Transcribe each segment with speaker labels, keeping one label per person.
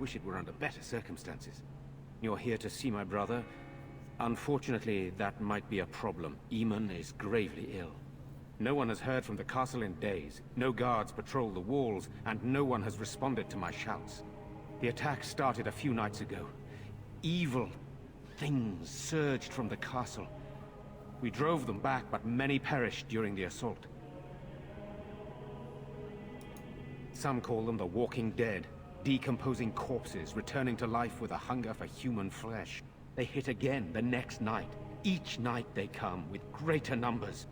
Speaker 1: wish it were under better circumstances. You're here to see my brother. Unfortunately, that might be a problem. Eamon is gravely ill. No one has heard from the castle in days. No guards patrol the walls, and no one has responded to my shouts. The attack started a few nights ago. Evil things surged from the castle. We drove them back, but many perished during the assault. Some call them the Walking Dead, decomposing corpses returning to life with a hunger for human flesh. They hit again the next night. Each night they come with greater numbers.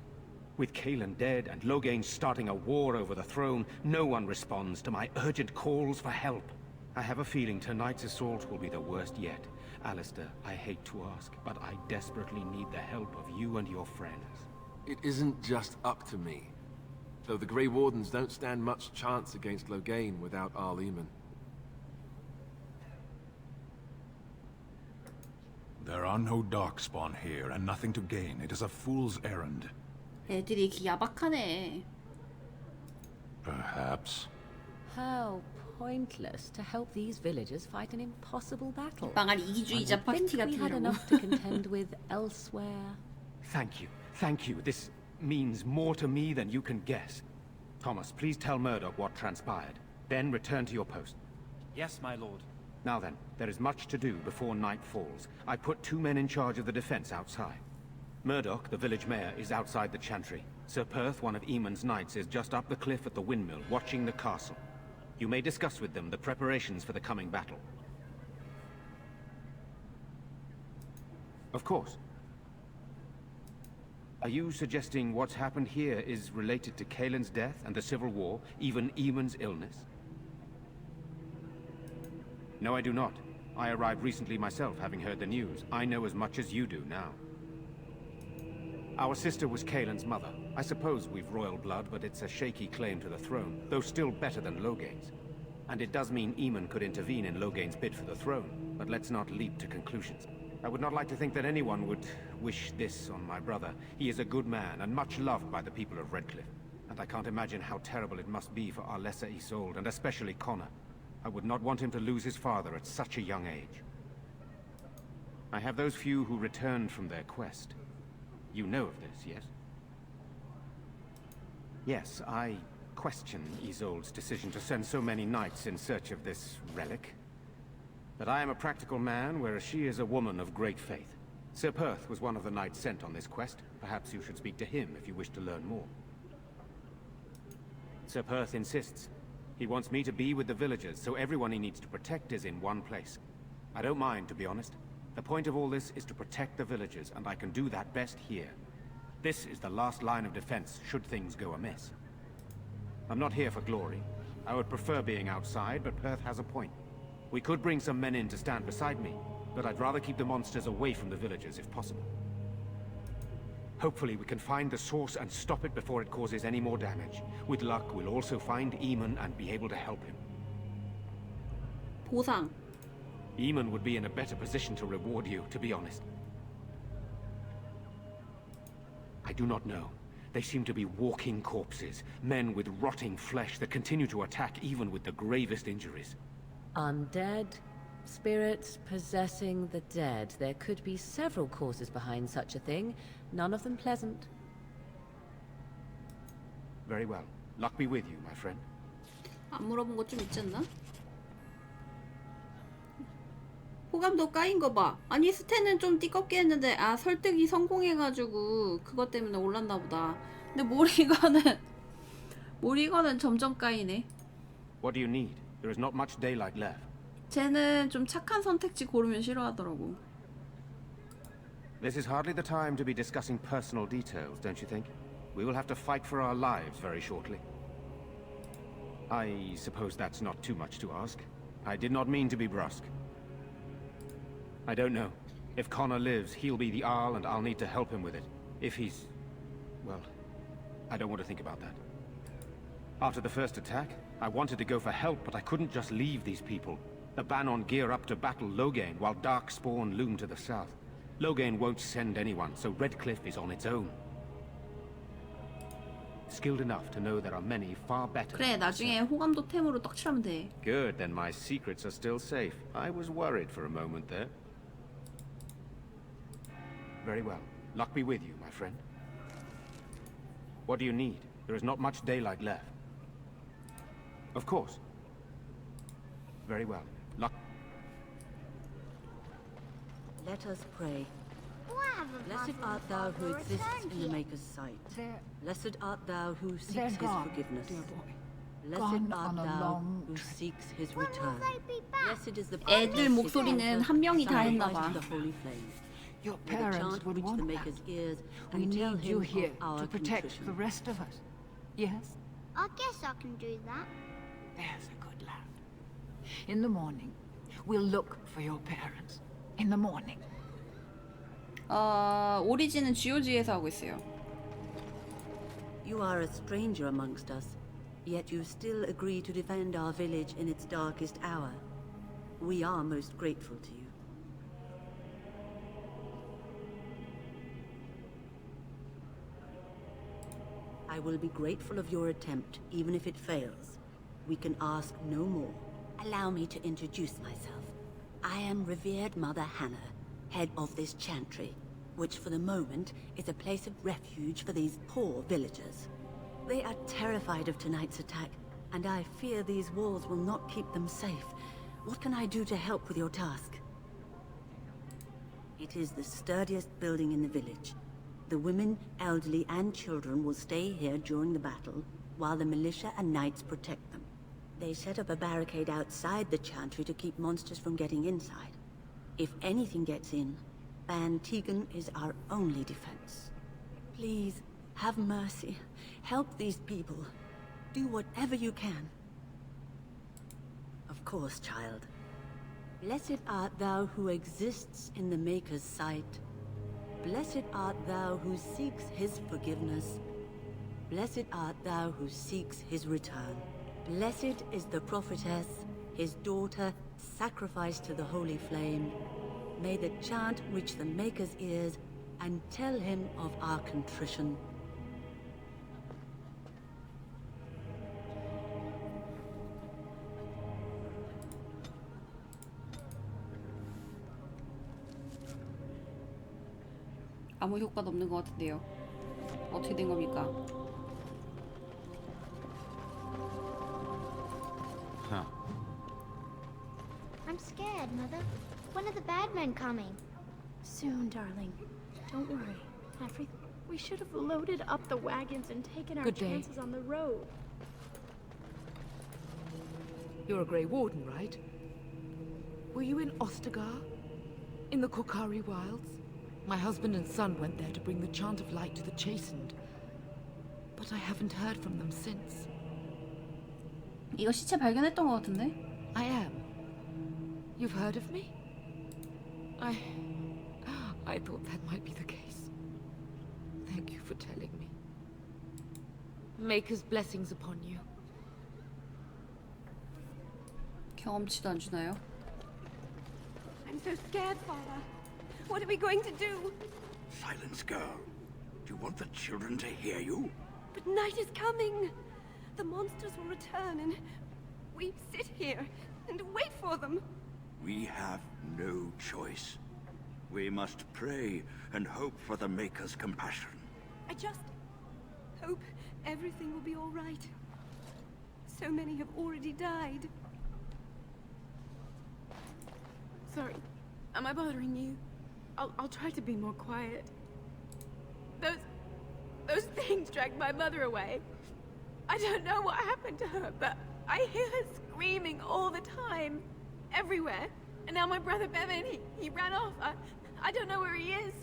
Speaker 1: With Cailan dead and Loghain starting a war over the throne, no one responds to my urgent calls for help. I have a feeling tonight's assault will be the worst yet. Alistair, I hate to ask, but I desperately need the help of you and your friends.
Speaker 2: It isn't just up to me. Though the Grey Wardens don't stand much chance against Loghain without Arl Eamon.
Speaker 3: There are no Darkspawn here, and nothing to gain. It is a fool's errand.
Speaker 4: 애들이 이렇게 야박하네.
Speaker 3: Perhaps.
Speaker 5: How pointless to help these villagers fight an impossible battle.
Speaker 4: 망할 이기주의자
Speaker 5: I think
Speaker 4: ፓርቲ
Speaker 5: we had
Speaker 4: 같은
Speaker 5: enough to contend with elsewhere.
Speaker 1: Thank you. Thank you. This means more to me than you can guess. Thomas, please tell Murdoch what transpired. Then return to your post.
Speaker 6: Yes, my lord.
Speaker 1: Now then, there is much to do before night falls. I put 2 men in charge of the defense outside. Murdoch, the village mayor, is outside the chantry. Sir Perth, one of Eamon's knights, is just up the cliff at the windmill, watching the castle. You may discuss with them the preparations for the coming battle. Of course. Are you suggesting what's happened here is related to Cailan's death and the Civil War, even Eamon's illness? No, I do not. I arrived recently myself, having heard the news. I know as much as you do now. Our sister was Cailan's mother. I suppose we've royal blood, but it's a shaky claim to the throne, though still better than Loghain's. And it does mean Eamon could intervene in Loghain's bid for the throne, but let's not leap to conclusions. I would not like to think that anyone would wish this on my brother. He is a good man, and much loved by the people of Redcliffe. And I can't imagine how terrible it must be for our lesser Isolde, and especially Connor. I would not want him to lose his father at such a young age. I have those few who returned from their quest. You know of this, yes? Yes, I question Isolde's decision to send so many knights in search of this relic. But I am a practical man, whereas she is a woman of great faith. Sir Perth was one of the knights sent on this quest. Perhaps you should speak to him if you wish to learn more. Sir Perth insists. He wants me to be with the villagers, so everyone he needs to protect is in one place. I don't mind, to be honest. The point of all this is to protect the villagers, and I can do that best here. This is the last line of defense, should things go amiss. I'm not here for glory. I would prefer being outside, but Perth has a point. We could bring some men in to stand beside me, but I'd rather keep the monsters away from the villagers if possible. Hopefully we can find the source and stop it before it causes any more damage. With luck, we'll also find Eamon and be able to help him.
Speaker 4: 보상.
Speaker 1: Eamon would be in a better position to reward you, to be honest. I do not know. They seem to be walking corpses, men with rotting flesh that continue to attack even with the gravest injuries.
Speaker 5: Undead, spirits possessing the dead. There could be several causes behind such a thing, none of them pleasant.
Speaker 1: Very well. Luck be with you, my friend.
Speaker 4: 안 물어본 거 좀 있지 않나? 호감도 까인 거 봐. 아니 스탠은 좀 띠껍게 했는데 아 설득이 성공해가지고 그것 때문에 올랐나 보다. 근데 모리건은 점점 까이네.
Speaker 1: What do you need? There is not much daylight left.
Speaker 4: 쟤는 좀 착한 선택지 고르면 싫어하더라고.
Speaker 1: This is hardly the time to be discussing personal details, don't you think? We will have to fight for our lives very shortly. I suppose that's not too much to ask. I did not mean to be brusque. I don't know. If Connor lives, he'll be the Arl and I'll need to help him with it. If he's... well, I don't want to think about that. After the first attack, I wanted to go for help, but I couldn't just leave these people. The Bannon gear up to battle Loghain, while Darkspawn loom to the south. Loghain won't send anyone, so Redcliffe is on its own. skilled enough to know there are many far better.
Speaker 4: 그래,
Speaker 1: than
Speaker 4: 나중에
Speaker 1: myself.
Speaker 4: 호감도 템으로 떡칠하면 돼.
Speaker 1: Good, then my secrets are still safe. I was worried for a moment there. Very well. Luck be with you, my friend. What do you need? There is not much daylight left. Of course. Very well. Luck.
Speaker 5: Let us pray.
Speaker 6: Why haven't
Speaker 5: Blessed
Speaker 6: Mother
Speaker 5: art thou
Speaker 6: and
Speaker 5: who
Speaker 6: Father
Speaker 5: exists
Speaker 6: returned
Speaker 5: in the
Speaker 6: yet?
Speaker 5: Maker's sight.
Speaker 7: They're-
Speaker 5: Blessed art thou who seeks
Speaker 7: They're
Speaker 5: his
Speaker 7: gone,
Speaker 5: forgiveness.
Speaker 7: dear boy.
Speaker 5: Blessed
Speaker 7: Gone
Speaker 5: art
Speaker 7: on a
Speaker 5: thou
Speaker 7: long
Speaker 5: who
Speaker 7: trip.
Speaker 5: seeks his
Speaker 6: When will
Speaker 5: return.
Speaker 6: they be back?
Speaker 5: Blessed is the
Speaker 4: 애들 목소리는 한 명이 다 했나 봐.
Speaker 5: the holy flame.
Speaker 7: Your
Speaker 5: May the
Speaker 7: parents
Speaker 5: chant
Speaker 7: would
Speaker 5: reach
Speaker 7: want
Speaker 5: the
Speaker 7: that.
Speaker 5: Maker's ears
Speaker 7: We
Speaker 5: and tell
Speaker 7: need you
Speaker 5: him
Speaker 7: here
Speaker 5: of our
Speaker 7: to protect
Speaker 5: contrition.
Speaker 7: the rest of us. Yes?
Speaker 6: I guess I can do that.
Speaker 7: There's a good lad. In the morning, we'll look for your parents. In the morning.
Speaker 4: 오리진은 GOG에서 하고 있어요.
Speaker 5: You are a stranger amongst us, yet you still agree to defend our village in its darkest hour. We are most grateful to you. I will be grateful of your attempt, even if it fails. We can ask no more. Allow me to introduce myself. I am revered Mother Hannah, head of this chantry, which for the moment is a place of refuge for these poor villagers. They are terrified of tonight's attack, and I fear these walls will not keep them safe. What can I do to help with your task? It is the sturdiest building in the village. The women, elderly, and children will stay here during the battle, while the militia and knights protect them. They set up a barricade outside the chantry to keep monsters from getting inside. If anything gets in, Ban Tegan is our only defense. Please, have mercy. Help these people. Do whatever you can. Of course, child. Blessed art thou who exists in the Maker's sight. Blessed art thou who seeks his forgiveness. Blessed art thou who seeks his return. Blessed is the prophetess, his daughter, sacrificed to the holy flame. May the chant reach the Maker's ears and tell him of our contrition.
Speaker 4: 아무 효과도 없는 것 같은데요. 어떻게 된 겁니까?
Speaker 1: Huh.
Speaker 6: I'm scared, Mother. When are the bad men coming?
Speaker 8: Soon, darling. Don't worry. We should have loaded up the wagons and taken our
Speaker 7: Good day.
Speaker 8: chances on the road.
Speaker 7: You're a Grey Warden, right? Were you in Ostagar? In the Korkari Wilds? My husband and son went there to bring the Chant of Light to the Chastened. But I haven't heard from them since.
Speaker 4: 이거 시체 발견했던 것 같은데?
Speaker 7: I am. You've heard of me? I thought that might be the case. Thank you for telling me. Maker's blessings upon you.
Speaker 4: 경험치도 안 주나요?
Speaker 8: I'm so scared, Father. What are we going to do?
Speaker 9: Silence, girl. Do you want the children to hear you?
Speaker 8: But night is coming. The monsters will return and we sit here and wait for them.
Speaker 9: We have no choice. We must pray and hope for the Maker's compassion.
Speaker 8: I just hope everything will be all right. So many have already died. Sorry, am I bothering you? I'll try to be more quiet. Those things dragged my mother away. I don't know what happened to her, but I hear her screaming all the time, everywhere. And now my brother Bevan, he ran off. I don't know where he is.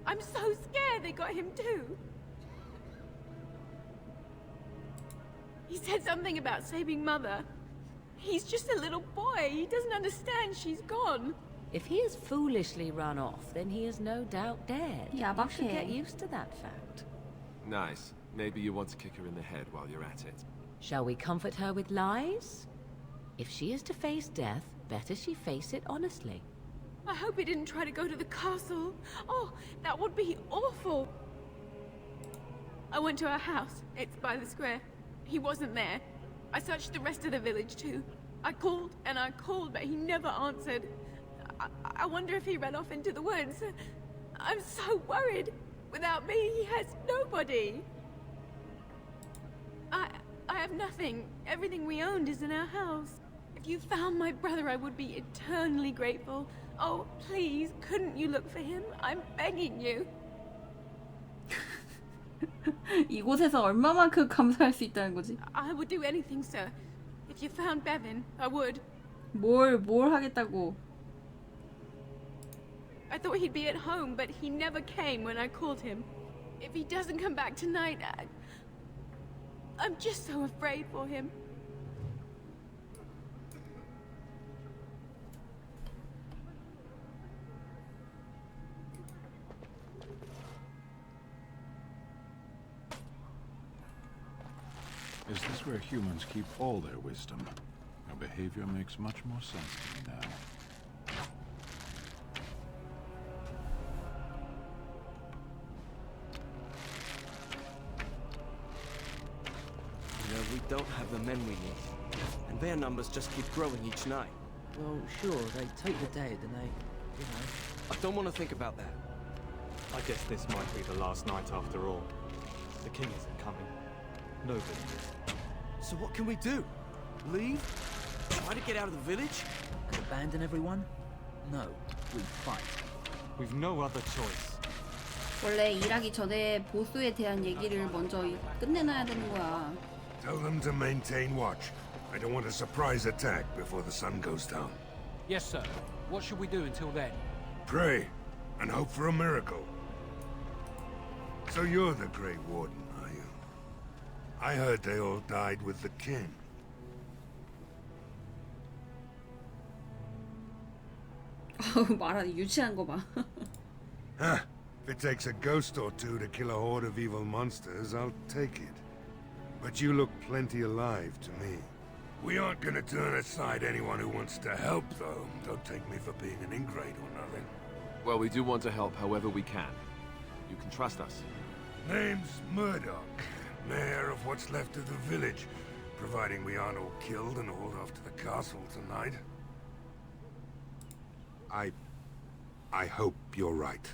Speaker 8: I'm so scared they got him too. He said something about saving Mother. He's just a little boy. He doesn't understand she's gone.
Speaker 5: If he has foolishly run off, then he is no doubt dead. You should get
Speaker 4: 야박해.
Speaker 5: used to that fact.
Speaker 2: Nice. Maybe you want to kick her in the head while you're at it.
Speaker 5: Shall we comfort her with lies? If she is to face death, better she face it honestly.
Speaker 8: I hope he didn't try to go to the castle. Oh, that would be awful. I went to our house. It's by the square. He wasn't there. I searched the rest of the village too. I called and I called, but he never answered. I wonder if he ran off into the woods. I'm so worried. Without me, he has nobody. I have nothing. Everything we owned is in our house. If you found my brother, I would be eternally grateful. Oh, please, couldn't you look for him? I'm begging you.
Speaker 4: 이곳에서 얼마만큼 감사할 수 있다는 거지?
Speaker 8: I would do anything, sir. If you found Bevan, I would.
Speaker 4: 뭘 하겠다고?
Speaker 8: I thought he'd be at home, but he never came when I called him. If he doesn't come back tonight, I'm just so afraid for him.
Speaker 3: Is this where humans keep all their wisdom? Your behavior makes much more sense to me now.
Speaker 10: You know, we don't have the men we need. And their numbers just keep growing each night.
Speaker 11: Well, sure, they take the dead and they, you know...
Speaker 10: I don't want to think about that.
Speaker 12: I guess this might be the last night after all. The king isn't coming. Nobody is.
Speaker 10: So what can we do? Leave? Try to get out of the village?
Speaker 11: And abandon everyone? No, we fight.
Speaker 12: We've no other choice.
Speaker 4: 원래 일하기 전에 보스에 대한 얘기를 먼저 끝내놔야 되는 거야.
Speaker 13: Tell them to maintain watch. I don't want a surprise attack before the sun goes down.
Speaker 14: Yes, sir. What should we do until then?
Speaker 13: Pray, and hope for a miracle. So you're the Grey Warden, are you? I heard they all died with the king.
Speaker 4: 말하는 유치한 거 봐.
Speaker 13: Huh. If it takes a ghost or two to kill a horde of evil monsters, I'll take it. But you look plenty alive to me. We aren't gonna turn aside anyone who wants to help, though. Don't take me for being an ingrate or nothing.
Speaker 2: Well, we do want to help however we can. You can trust us.
Speaker 13: Name's Murdoch, mayor of what's left of the village, providing we aren't all killed and hauled off to the castle tonight. I hope you're right.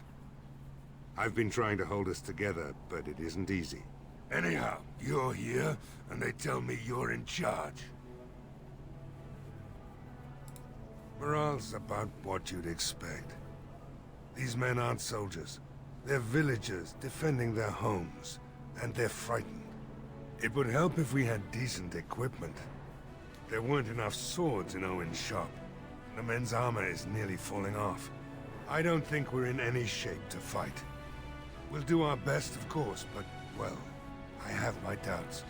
Speaker 13: I've been trying to hold us together, but it isn't easy. Anyhow, you're here, and they tell me you're in charge. Morale's about what you'd expect. These men aren't soldiers. They're villagers defending their homes, and they're frightened. It would help if we had decent equipment. There weren't enough swords in Owen's shop. The men's armor is nearly falling off. I don't think we're in any shape to fight. We'll do our best, of course, but, well, I have my doubts.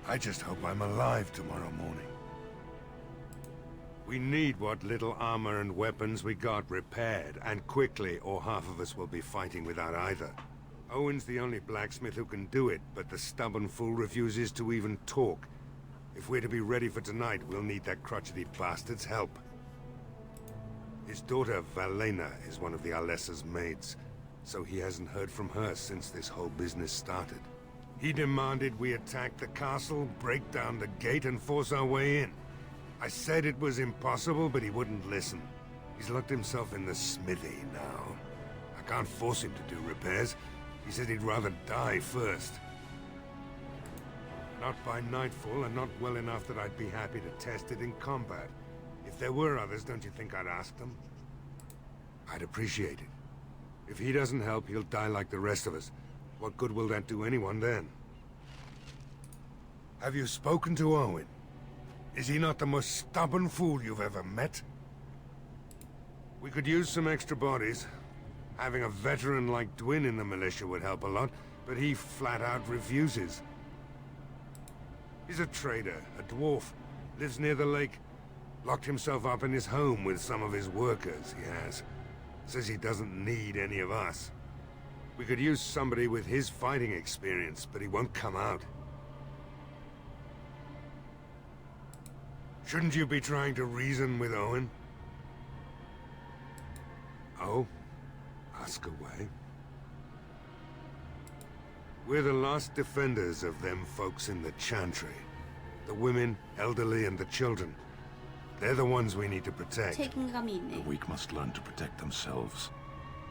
Speaker 13: I just hope I'm alive tomorrow morning. We need what little armor and weapons we got repaired, and quickly, or half of us will be fighting without either. Owen's the only blacksmith who can do it, but the stubborn fool refuses to even talk. If we're to be ready for tonight, we'll need that crotchety bastard's help. His daughter, Valena, is one of the Alessa's maids, so he hasn't heard from her since this whole business started. He demanded we attack the castle, break down the gate, and force our way in. I said it was impossible, but he wouldn't listen. He's locked himself in the smithy now. I can't force him to do repairs. He said he'd rather die first. Not by nightfall, and not well enough that I'd be happy to test it in combat. If there were others, don't you think I'd ask them? I'd appreciate it. If he doesn't help, he'll die like the rest of us. What good will that do anyone then? Have you spoken to Owen? Is he not the most stubborn fool you've ever met? We could use some extra bodies. Having a veteran like Dwyn in the militia would help a lot, but he flat out refuses. He's a trader, a dwarf, lives near the lake. Locked himself up in his home with some of his workers, he has. Says he doesn't need any of us. We could use somebody with his fighting experience, but he won't come out. Shouldn't you be trying to reason with Owen? Oh? Ask away. We're the last defenders of them folks in the Chantry. The women, elderly, and the children. They're the ones we need to protect.
Speaker 4: 책임감이
Speaker 3: The
Speaker 4: 있네.
Speaker 3: weak must learn to protect themselves.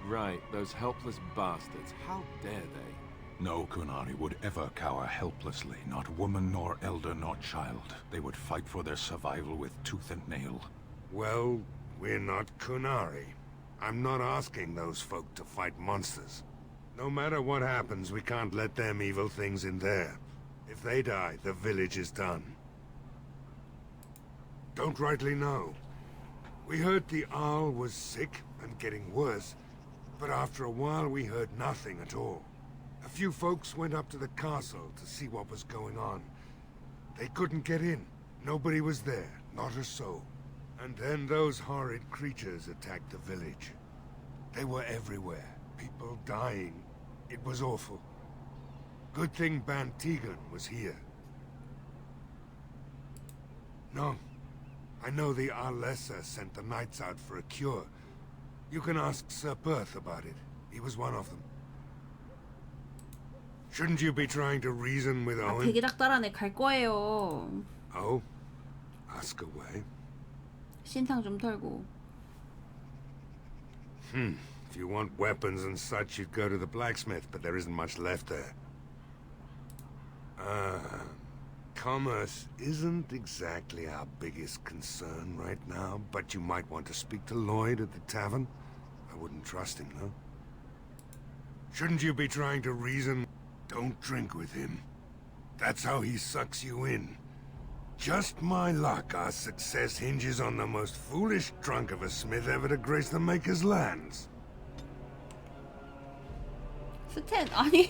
Speaker 2: Right, those helpless bastards. How dare they?
Speaker 3: No Kunari would ever cower helplessly, not woman nor elder nor child. They would fight for their survival with tooth and nail.
Speaker 13: Well, we're not Kunari. I'm not asking those folk to fight monsters. No matter what happens, we can't let them evil things in there. If they die, the village is done. Don't rightly know. We heard the Arl was sick and getting worse, but after a while we heard nothing at all. A few folks went up to the castle to see what was going on. They couldn't get in. Nobody was there, not a soul. And then those horrid creatures attacked the village. They were everywhere, people dying. It was awful. Good thing Ban Tegan was here. No. I know the Arlessa sent the knights out for a cure. You can ask Sir Perth about it. He was one of them. Shouldn't you be trying to reason with
Speaker 4: 아,
Speaker 13: Owen?
Speaker 4: 되게 닥달하네. 갈 거예요.
Speaker 13: Oh? Ask away.
Speaker 4: 신상 좀 털고.
Speaker 13: If you want weapons and such, you'd go to the blacksmith, but there isn't much left there. Commerce isn't exactly our biggest concern right now, but you might want to speak to Lloyd at the tavern. I wouldn't trust him, though. Shouldn't you be trying to reason? Don't drink with him. That's how he sucks you in. Just my luck, our success hinges on the most foolish drunk of a smith ever to grace the Maker's lands.
Speaker 4: 스탠 아니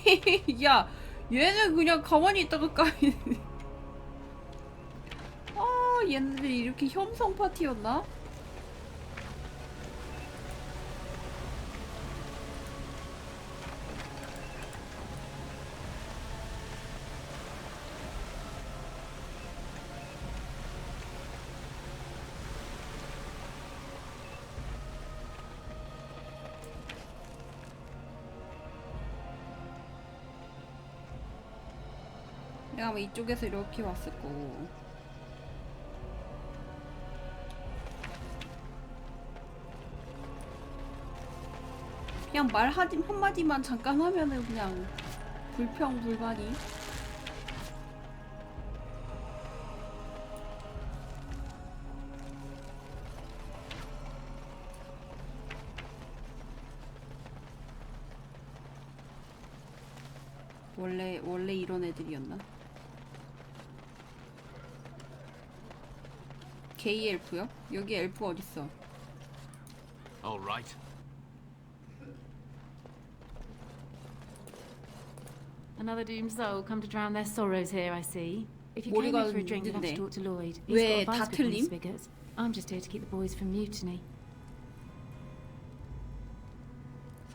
Speaker 4: 야 얘는 그냥 가만히 있다가 까이네. 아 얘네들이 이렇게 협성 파티였나? 내가 아마 이쪽에서 이렇게 왔을 거고. 그냥 말 한마디만 잠깐 하면은 그냥 불평불만이. 원래 이런 애들이었나? 게이 엘프요? 여기 엘프 어딨어?
Speaker 14: All right.
Speaker 15: Another doomed soul come to drown their sorrows here, I see. If you came
Speaker 4: 머리가
Speaker 15: in for a drink, you'll have to
Speaker 4: 있는데.
Speaker 15: talk to Lloyd.
Speaker 4: 왜
Speaker 15: He's got a
Speaker 4: 다
Speaker 15: vice grip on his
Speaker 4: 틀림?
Speaker 15: figures. I'm just here to keep the boys from mutiny.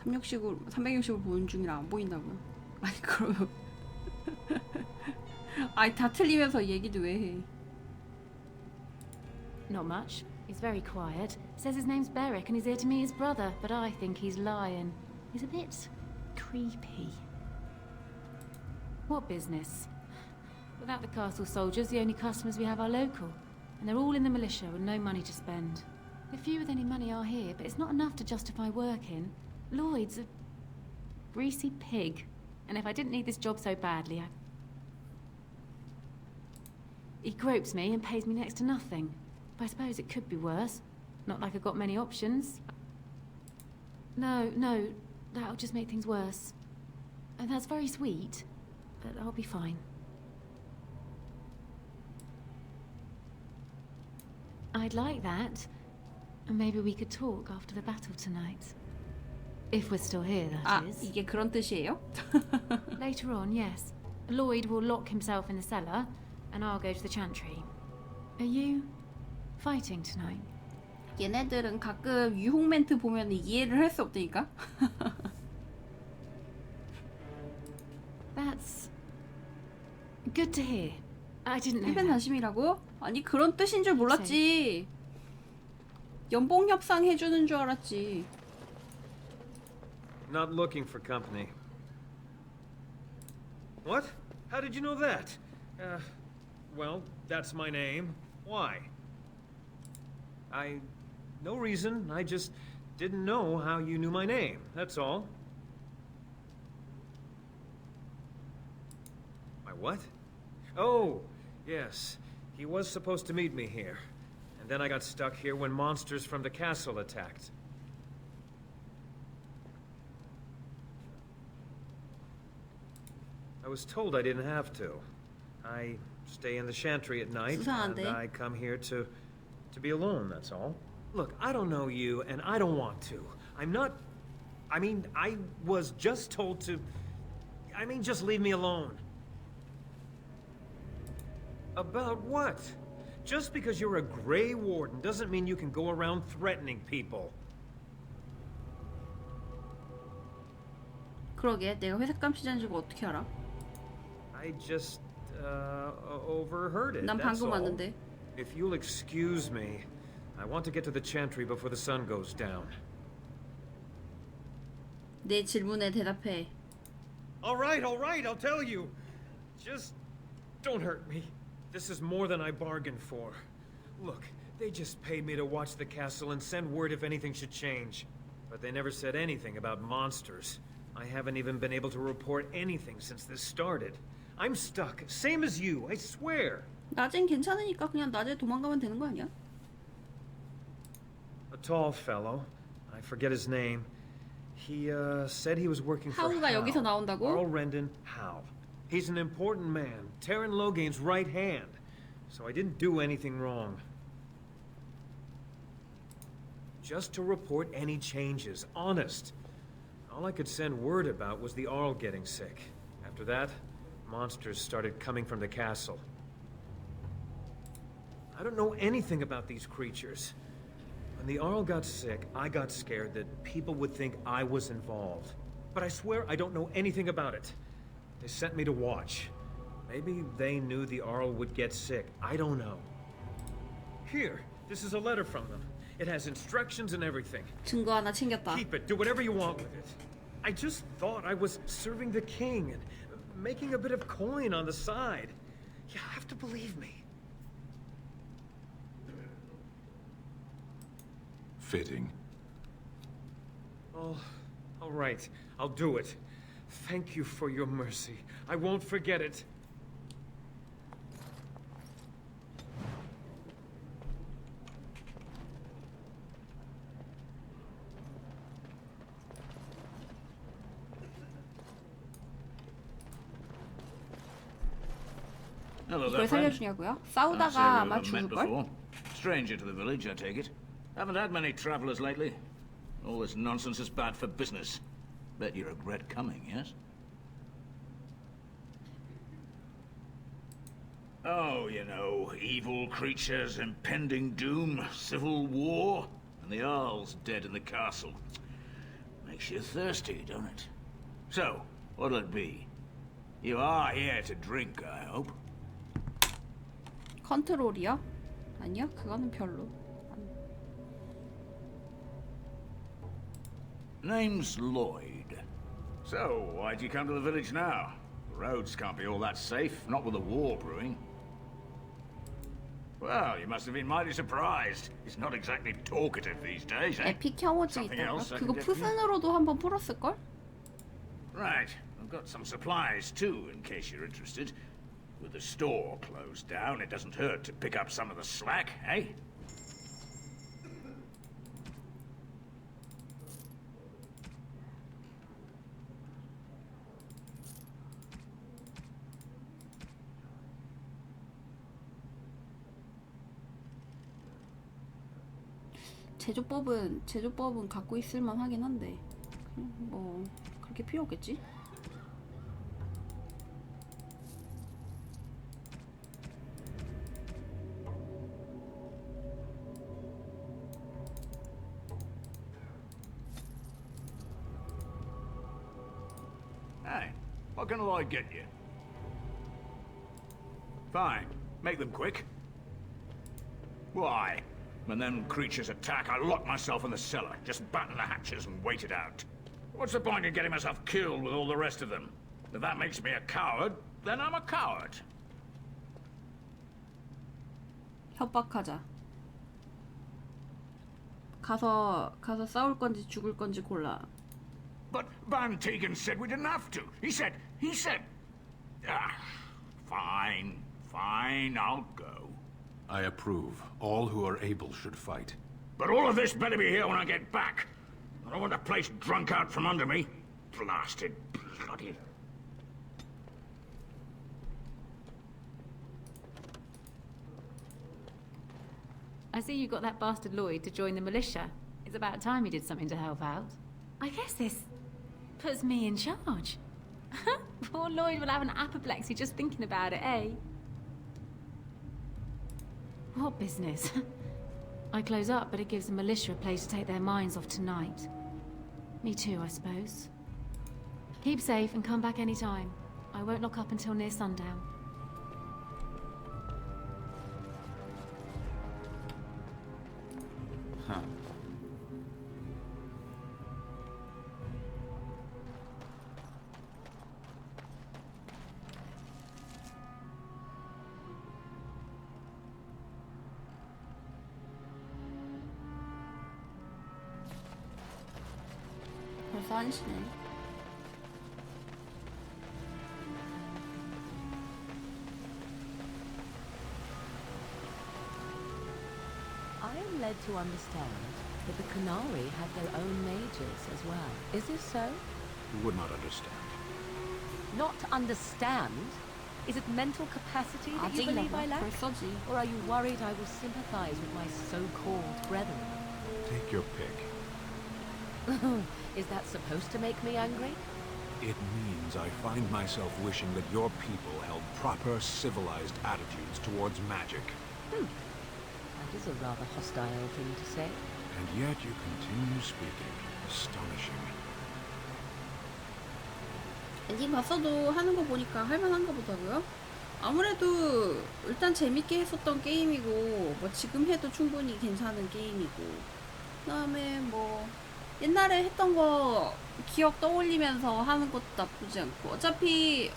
Speaker 4: 360을 보는 중이라 안 보인다고요? 아니 그러면 아니 다 틀리면서 얘기도 왜 해?
Speaker 15: Not much. He's very quiet. Says his name's Beric and he's here to meet his brother, but I think he's lying. He's a bit creepy. What business? Without the castle soldiers, the only customers we have are local, and they're all in the militia with no money to spend. The few with any money are here, but it's not enough to justify working. Lloyd's a greasy pig, and if I didn't need this job so badly, he gropes me and pays me next to nothing. But I suppose it could be worse. Not like I've got many options. No, that'll just make things worse. And that's very sweet, but I'll be fine. I'd like that. And maybe we could talk after the battle tonight. If we're still here, that is.
Speaker 4: 이게 그런 뜻이에요?
Speaker 15: Later on, yes. Lloyd will lock himself in the cellar, and I'll go to the chantry. Are you fighting tonight?
Speaker 4: 얘네들은 가끔 유혹 멘트 보면 이해를 할 수 없다니까?
Speaker 15: That's good to hear. I didn't know
Speaker 4: 일변
Speaker 15: that.
Speaker 4: 단심이라고? 아니 그런 뜻인 줄 몰랐지. 연봉 협상 해주는 줄 알았지.
Speaker 12: Not looking for company.
Speaker 16: What? How did you know that? Well, that's my name. Why? No reason. I just didn't know how you knew my name, that's all. My what? Oh, yes. He was supposed to meet me here. And then I got stuck here when monsters from the castle attacked. I was told I didn't have to. I stay in the chantry at night, and I come here to be alone, that's all. Look, I don't know you, and I don't want to. I was just told to... just leave me alone. About what? Just because you're a Grey Warden doesn't mean you can go around threatening people.
Speaker 4: 그러게, 내가 회색 감시자인 줄 어떻게 알아?
Speaker 16: I just overheard it.
Speaker 4: 난
Speaker 16: that's
Speaker 4: 방금
Speaker 16: all.
Speaker 4: 왔는데.
Speaker 16: If you'll excuse me, I want to get to the chantry before the sun goes down.
Speaker 4: 내 질문에 대답해.
Speaker 16: All right, I'll tell you. Just don't hurt me. This is more than I bargained for. Look, they just paid me to watch the castle and send word if anything should change. But they never said anything about monsters. I haven't even been able to report anything since this started. I'm stuck, same as you, I swear.
Speaker 4: 낮엔 괜찮으니까 그냥 낮에 도망가면 되는 거 아니야?
Speaker 16: A tall fellow, I forget his name. He said he was working for
Speaker 4: 하우가
Speaker 16: Hal.
Speaker 4: 여기서 나온다고?
Speaker 16: Arl Rendon Hal. He's an important man, Terran Logain's right hand. So I didn't do anything wrong. Just to report any changes, honest. All I could send word about was the Arl getting sick. After that, monsters started coming from the castle. I don't know anything about these creatures. When the Arl got sick, I got scared that people would think I was involved. But I swear I don't know anything about it. They sent me to watch. Maybe they knew the Arl would get sick. I don't know. Here, this is a letter from them. It has instructions and everything.
Speaker 4: 증거 하나 챙겼다.
Speaker 16: Keep it. Do whatever you want with it. I just thought I was serving the king and making a bit of coin on the side. You have to believe me.
Speaker 3: Fitting.
Speaker 16: Oh, all right. I'll do it. Thank you for your mercy. I won't forget it.
Speaker 17: Hello
Speaker 4: 이걸
Speaker 17: there, friend.
Speaker 4: 살려주냐고요?
Speaker 17: Can't
Speaker 4: 싸우다가
Speaker 17: say we've
Speaker 4: 아마
Speaker 17: ever met
Speaker 4: 죽을걸?
Speaker 17: before. Stranger to the village, I take it. Haven't had many travelers lately. All this nonsense is bad for business. Bet you regret coming, yes? Oh, you know, evil creatures, impending doom, civil war, and the Arl's dead in the castle. Makes you thirsty, don't it? So, what'll it be? You are here to drink, I hope.
Speaker 4: 컨트롤이요? 아니야, 그거는 별로.
Speaker 17: Name's Lloyd. So, why'd you come to the village now? The roads can't be all that safe, not with a war brewing. Well, you must have been mighty surprised. He's not exactly talkative these days, eh?
Speaker 4: 에픽 혐오증
Speaker 17: Something
Speaker 4: 있다가
Speaker 17: else I
Speaker 4: 그거
Speaker 17: can get you?
Speaker 4: 푸슨으로도 한번 풀었을걸?
Speaker 17: Right. I've got some supplies too, in case you're interested. With the store closed down, it doesn't hurt to pick up some of the slack, eh?
Speaker 4: 제조법은 갖고 있을만 하긴 한데 뭐 그렇게 필요 없겠지?
Speaker 17: Hey, what can Lloyd get you? Fine. Make them quick. Why? When them creatures attack, I lock myself in the cellar. Just batten the hatches and wait it out. What's the point in getting myself killed with all the rest of them? If that makes me a coward, then I'm a coward.
Speaker 4: 협박하자. 가서 싸울 건지 죽을 건지 골라.
Speaker 17: But Van Tegan said we didn't have to. He said... Fine, I'll go.
Speaker 3: I approve. All who are able should fight.
Speaker 17: But all of this better be here when I get back. I don't want the place drunk out from under me. Blasted bloody...
Speaker 15: I see you got that bastard Lloyd to join the militia. It's about time he did something to help out. I guess this puts me in charge. Poor Lloyd will have an apoplexy just thinking about it, eh? What business? I close up, but it gives the militia a place to take their minds off tonight. Me too, I suppose. Keep safe and come back any time. I won't lock up until near sundown.
Speaker 1: Huh.
Speaker 4: 벌써 1시네.
Speaker 18: I am led to understand that the Qunari have their own mages as well. Is this so?
Speaker 3: You would not understand.
Speaker 18: Not understand? Is it mental capacity that you believe I lack? Or are you worried I will sympathize with my so-called brethren?
Speaker 3: Take your pick.
Speaker 18: Is that supposed to make me angry?
Speaker 3: It means I find myself wishing that your people held proper, civilized attitudes towards magic.
Speaker 18: That is a rather hostile thing to say.
Speaker 3: And yet you continue speaking. Astonishing.
Speaker 4: 엔딩 봤어도 하는 거 보니까 할만한가 보다고요? 아무래도 일단 재밌게 했었던 게임이고 뭐 지금 해도 충분히 괜찮은 게임이고 그다음에 뭐 옛날에 했던 거 기억 떠올리면서 하는 것도 나쁘지 않고 어차피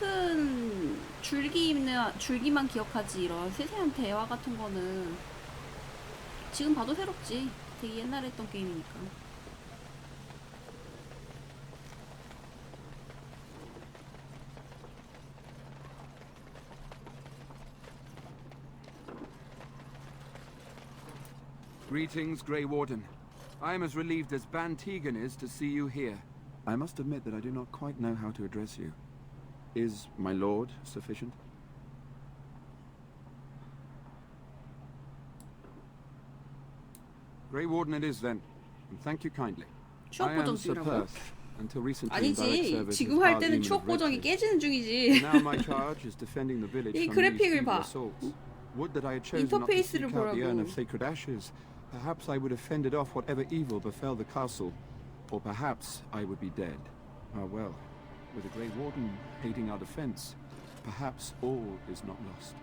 Speaker 4: 큰 줄기만 기억하지 이런 세세한 대화 같은 거는 지금 봐도 새롭지. 되게 옛날에 했던 게임이니까.
Speaker 19: Greetings, Grey Warden. I am as relieved as Van Tegan is to see you here. I must admit that I do not quite know how to address you. Is my lord sufficient? Grey Warden it is then, and thank you kindly. I am Sir Perth. Until recently in direct
Speaker 4: 아니지.
Speaker 19: service
Speaker 4: 지금
Speaker 19: as
Speaker 4: 할
Speaker 19: Guardian
Speaker 4: 때는
Speaker 19: of
Speaker 4: 추억 보정이
Speaker 19: Redcliffe.
Speaker 4: 깨지는 중이지.
Speaker 19: Now my charge is defending the village
Speaker 4: 이
Speaker 19: from these
Speaker 4: 그래픽을
Speaker 19: evil
Speaker 4: 봐.
Speaker 19: assaults. Would that I had chosen not to seek
Speaker 4: 인터페이스를
Speaker 19: out the urn
Speaker 4: 보라고.
Speaker 19: of sacred ashes. Perhaps I would have fended off whatever evil befell the castle, or perhaps I would be dead. Ah well, with the Grey Warden aiding our defense, perhaps all is not lost.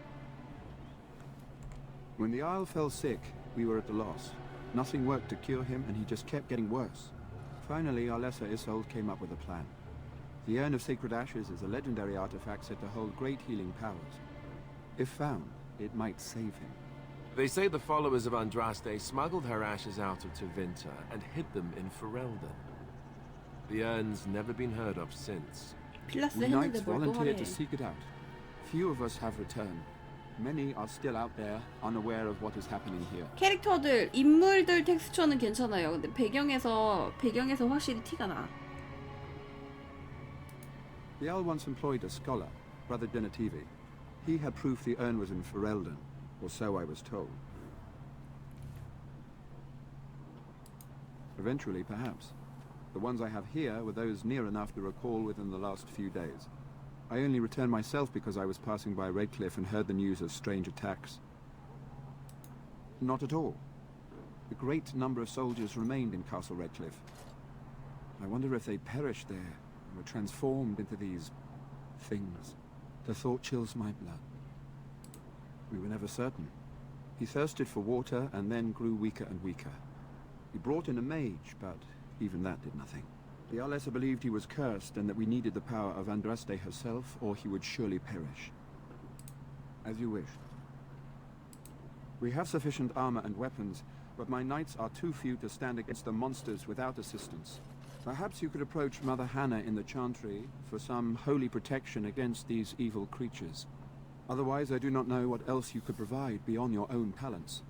Speaker 19: When the Isle fell sick, we were at a loss. Nothing worked to cure him, and he just kept getting worse. Finally, our lesser Isolde came up with a plan. The Urn of Sacred Ashes is a legendary artifact said to hold great healing powers. If found, it might save him.
Speaker 2: They say the followers of Andraste smuggled her ashes out of Tevinter and hid them in Ferelden. The urn's never been heard of since.
Speaker 19: We knights volunteered to seek it out. Few of us have returned. Many are still out there, unaware of what is happening here.
Speaker 4: 캐릭터들, 인물들 텍스처는 괜찮아요. 근데 배경에서 확실히 티가 나.
Speaker 19: The Owl once employed a scholar, Brother Denativi. He had proof the urn was in Ferelden, or so I was told. Eventually, perhaps. The ones I have here were those near enough to recall within the last few days. I only returned myself because I was passing by Redcliffe and heard the news of strange attacks. Not at all. A great number of soldiers remained in Castle Redcliffe. I wonder if they perished there and were transformed into these things. The thought chills my blood. We were never certain. He thirsted for water and then grew weaker and weaker. He brought in a mage, but even that did nothing. The Arlessa believed he was cursed and that we needed the power of Andraste herself, or he would surely perish. As you wish. We have sufficient armor and weapons, but my knights are too few to stand against the monsters without assistance. Perhaps you could approach Mother Hannah in the Chantry for some holy protection against these evil creatures. Otherwise, I do not know what else you could provide beyond your own talents.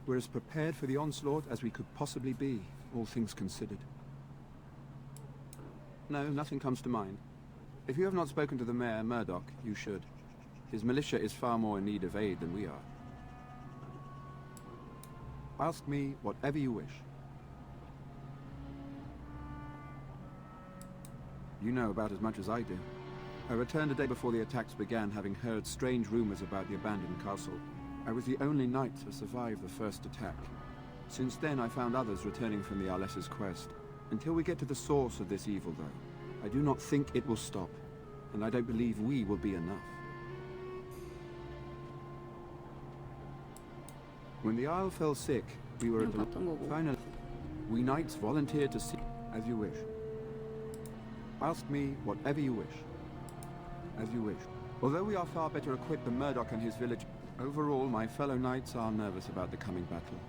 Speaker 19: We're as prepared for the onslaught as we could possibly be, all things considered. No, nothing comes to mind. If you have not spoken to the Mayor, Murdoch, you should. His militia is far more in need of aid than we are. Ask me whatever you wish. You know about as much as I do. I returned a day before the attacks began, having heard strange rumors about the abandoned castle. I was the only knight to survive the first attack. Since then, I found others returning from the Arlessa's quest. Until we get to the source of this evil, though, I do not think it will stop, and I don't believe we will be enough. When the Isle fell sick, we were at the... Finally, we knights volunteered to see as you wish. Ask me whatever you wish. As you wish. Although we are far better equipped than Murdoch and his village, overall my fellow knights are nervous about the coming battle.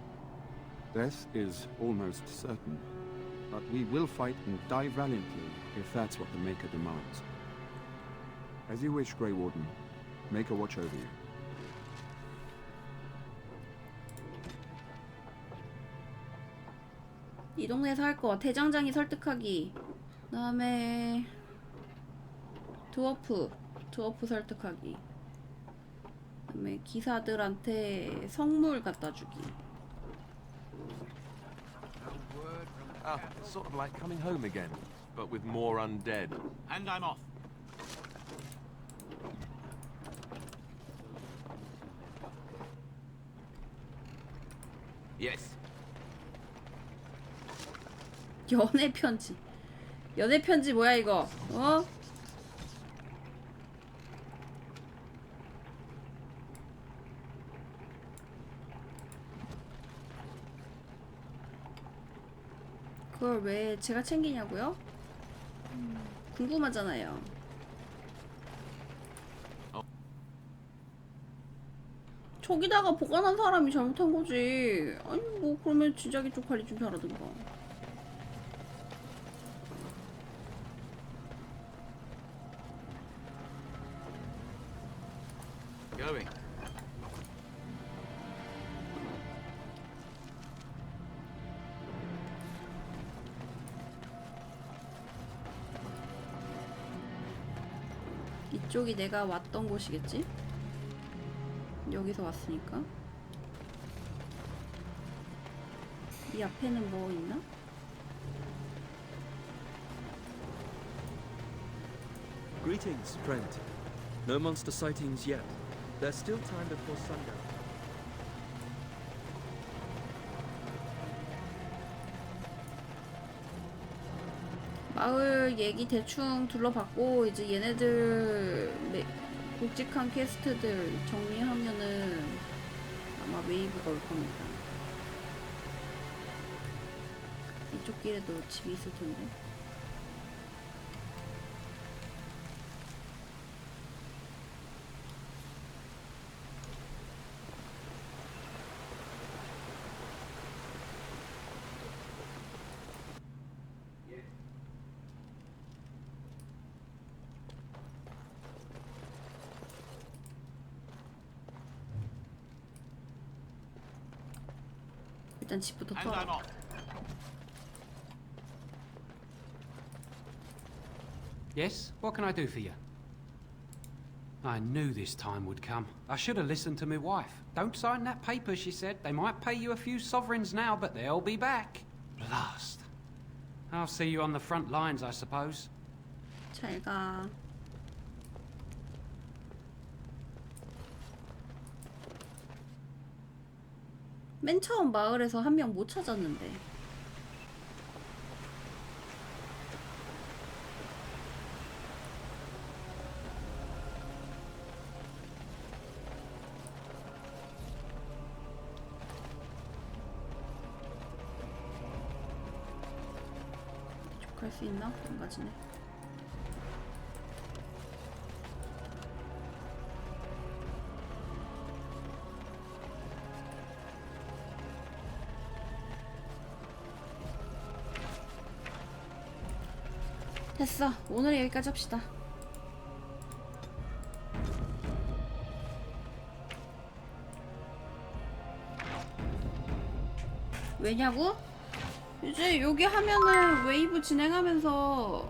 Speaker 19: Death is almost certain, but we will fight and die valiantly if that's what the Maker demands. As you wish, Grey Warden. Maker watch over you.
Speaker 4: 이 동네에서 할 거 대장장이 설득하기. 그다음에 드워프 설득하기. 그다음에 기사들한테 성물 갖다 주기.
Speaker 2: Ah, sort of like coming home again, but with more undead.
Speaker 14: And I'm off.
Speaker 2: Yes.
Speaker 4: 연애 편지. 연애 편지 뭐야 이거? 어? 그걸 왜 제가 챙기냐고요? 궁금하잖아요. 저기다가 보관한 사람이 잘못한 거지. 아니 뭐 그러면 진작에 쪽팔리 좀 잘하든가.
Speaker 14: Going.
Speaker 4: 이쪽이 내가 왔던 곳이겠지? 여기서 왔으니까. 이 앞에는 뭐 있나?
Speaker 10: Greetings, friend. No monster sightings yet. There's still time before sundown.
Speaker 4: 마을 얘기 대충 둘러봤고 이제 얘네들 굵직한 퀘스트들 정리하면은 아마 웨이브가 올 겁니다. 이쪽 길에도 집이 있을 텐데. 일단 집부터 털어.
Speaker 20: Yes? What can I do for you? I knew this time would come. I should have listened to my wife. Don't sign that paper, she said. They might pay you a few sovereigns now, but they'll be back. Blast. I'll see you on the front lines, I suppose.
Speaker 4: 잘 가. 맨 처음 마을에서 한 명 못 찾았는데. 갈 수 있나? 안 가지네. 됐어. 오늘 여기까지 합시다. 왜냐고? 이제 여기 하면은 웨이브 진행하면서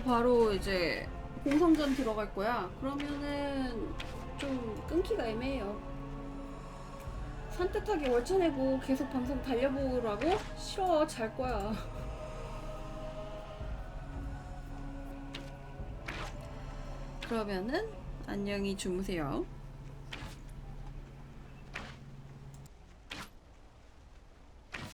Speaker 4: 바로 이제 공성전 들어갈 거야. 그러면은 좀 끊기가 애매해요. 산뜻하게 월차내고 계속 방송 달려보라고? 싫어. 잘 거야. 그러면은 안녕히 주무세요.